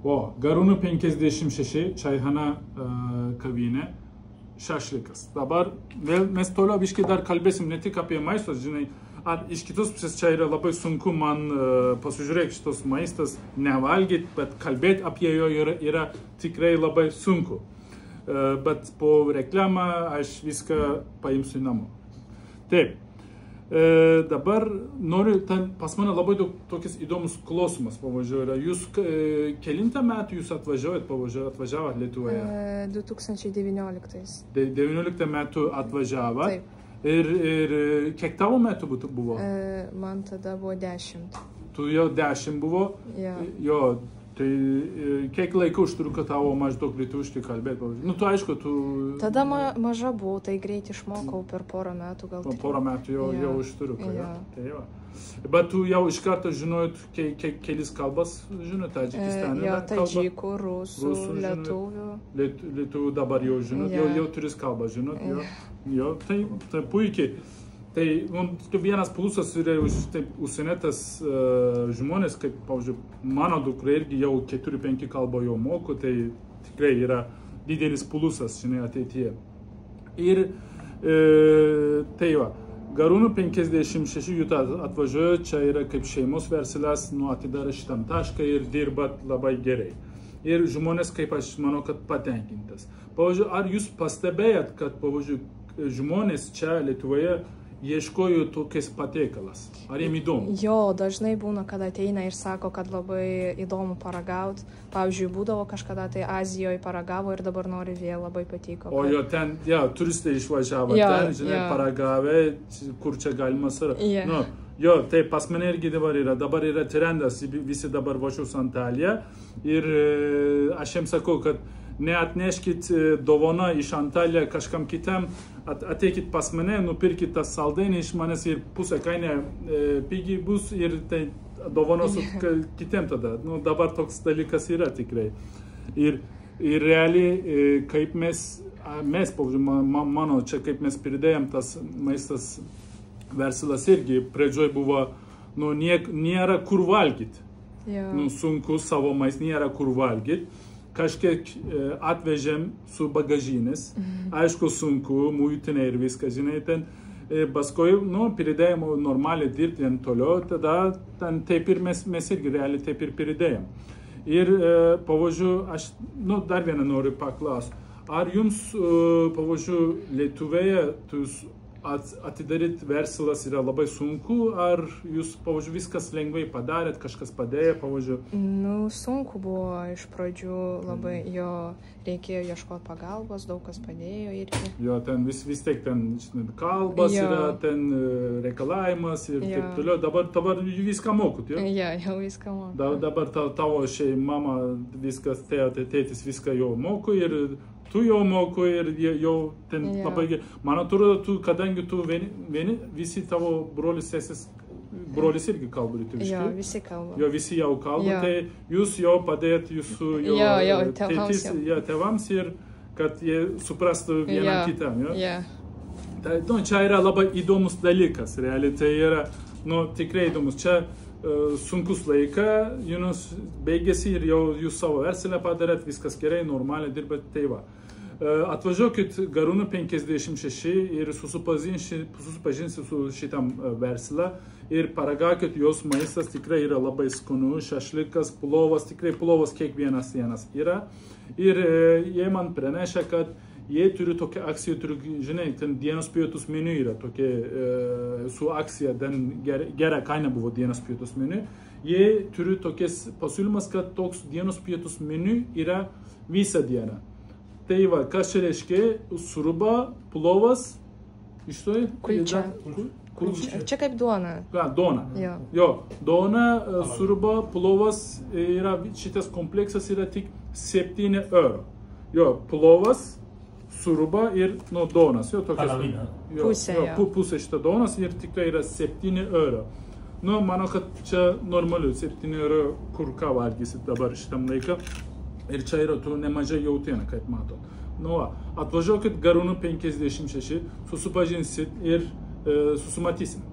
O, Garūnų 56, Čaihana kavinė, šašlikas. Dabar vėl mes toliau biškai dar kalbėsim ne tik apie maistus, žinai, ar iš kitos pusės čia yra labai sunku man pasižiūrėti šitos maistas, nevalgyti, bet kalbėti apie jo yra tikrai labai sunku. Bet po reklamą aš viską paimsiu namo. Taip, dabar noriu, pas mane labai daug tokias įdomus klausimas pavažiuoja. Jūs kelintą metų jūs atvažiavot Lietuvoje? 2019. 19 metų atvažiavot? Taip. Ir kiek tavo metų buvo? Man tada buvo 10. Tu jau 10 buvo? Jo, tai kiek laiko užtruko tavo maždaug lietuviškai kalbėti? Nu, tu aišku, tu... Tada maža buvau, tai greit išmokau per porą metų gal. Per porą metų jau užtruko, jo. Tai jo. Bet tu jau iš karto žinojot, kelis kalbas žinot, Tadžikistane? Jo, tadžikų, rusų, lietuvių. Lietuvių dabar jau žinot, jau turis kalbą žinot, jo. Jo, tai puikiai. Tai vienas plusas yra užsienėtas žmonės, kaip, pavyzdžiui, mano dukra irgi jau 4-5 kalbą jau moku, tai tikrai yra didelis plusas, žinai, ateityje. Ir tai va, Garūnų 56 jūs atvažiuoja, čia yra kaip šeimos verslas, atidarė šitam tašką ir dirbat labai gerai. Ir žmonės, kaip aš manau, kad patenkintas. Pavyzdžiui, ar jūs pastebėjot, kad, pavyzdžiui, žmonės čia Lietuvoje ieškojo tokias patiekalas? Ar jiem įdomu? Jo, dažnai būna, kad ateina ir sako, kad labai įdomu paragauti. Pavyzdžiui, būdavo kažkada tai Azijoje paragavo ir dabar nori vėl, labai patiko. O jo, ten, turistai išvažiavo ten, žinai, paragavę, kur čia galima surasti. Nu, jo, tai pas mane irgi dabar yra trendas, visi dabar važiuos Antaliją ir aš jiems sakau, kad neatneškit dovaną iš Antaliją kažkam kitam, ateikit pas mane, nupirkit tą saldainį iš manęs ir pusę kainę pigiai bus ir tai dovanosiu kitiem tada. Nu, dabar toks dalykas yra tikrai. Ir realiai, kaip mes, mano čia, kaip mes pridėjom tas maistas verslas irgi, pradžioj buvo, nu, nėra kur valgyti. Nu, sunku savo maistą, nėra kur valgyti. Kažkiek atvežėm su bagažinės, aišku sunku, muitinė ir viskas, žinai, ten, paskui, nu, pridėjom normaliai dirbti ten toliau, tada ten taip ir mes irgi realiai taip ir pridėjom. Ir, pavyzdžiui, aš, nu, dar vieną noriu paklausti, ar jums, pavyzdžiui, Lietuvoje atidaryti verslas yra labai sunku, ar jūs, pavyzdžiui, viskas lengvai padarėt, kažkas padėjo, pavyzdžiui? Nu, sunku buvo iš pradžių labai, jo reikėjo ieškoti pagalbos, daug kas padėjo irgi. Jo, ten vis tiek ten kalbas yra, ten reikalavimas ir taip toliau. Dabar viską mokut, jo? Jo, jau viską moku. Dabar tavo mama viskas, tėtis viską jau moku ir tu jau moku ir jau ten labai gerai. Man atrodo, kadangi tu visi tavo brolis, sesis, brolis irgi kalba lietuviškai. Jo, visi kalba. Jo, visi jau kalba, tai jūs jau padėjot jūsų tėvams ir kad jie suprastų vieną kitam. Tai, nu, čia yra labai įdomus dalykas, realiai tai yra, nu, tikrai įdomus. Čia sunkus laikas, jūs baigėsi ir jau jūs savo verslą padarėt, viskas gerai, normaliai dirbat, tai va. Atvažiuokit Garūnų 56 ir susipažinsit su šitam verslą ir paragaukit jos maistas, tikrai yra labai skanus, šašlikas, plovas, tikrai plovas kiekvienas dienas yra. Ir jie man pranešė, kad jie turi tokią akciją, žinai, ten dienos pietus meniu yra tokia su akcija, ten gera kaina buvo dienos pietus meniu. Jie turi tokias pasiūlymas, kad toks dienos pietus meniu yra visą dieną. Tai va, kas čia reiškia, sriuba, plovas, iš to? Kulčia. Čia kaip duona. Duona. Jo, duona, sriuba, plovas, šitas kompleksas yra tik 7 €. Jo, plovas, sriuba ir duonas. Pusė šitą duonas ir tikrai yra 7 €. Nu, manau, kad čia normaliu, 7 € kur ką valgysit dabar šitam laiką. Ir čia yra tu nemažai jautiena, kaip matot. Nu, atvažiuokit Garūnų 56, susipažinsit ir susimatysim.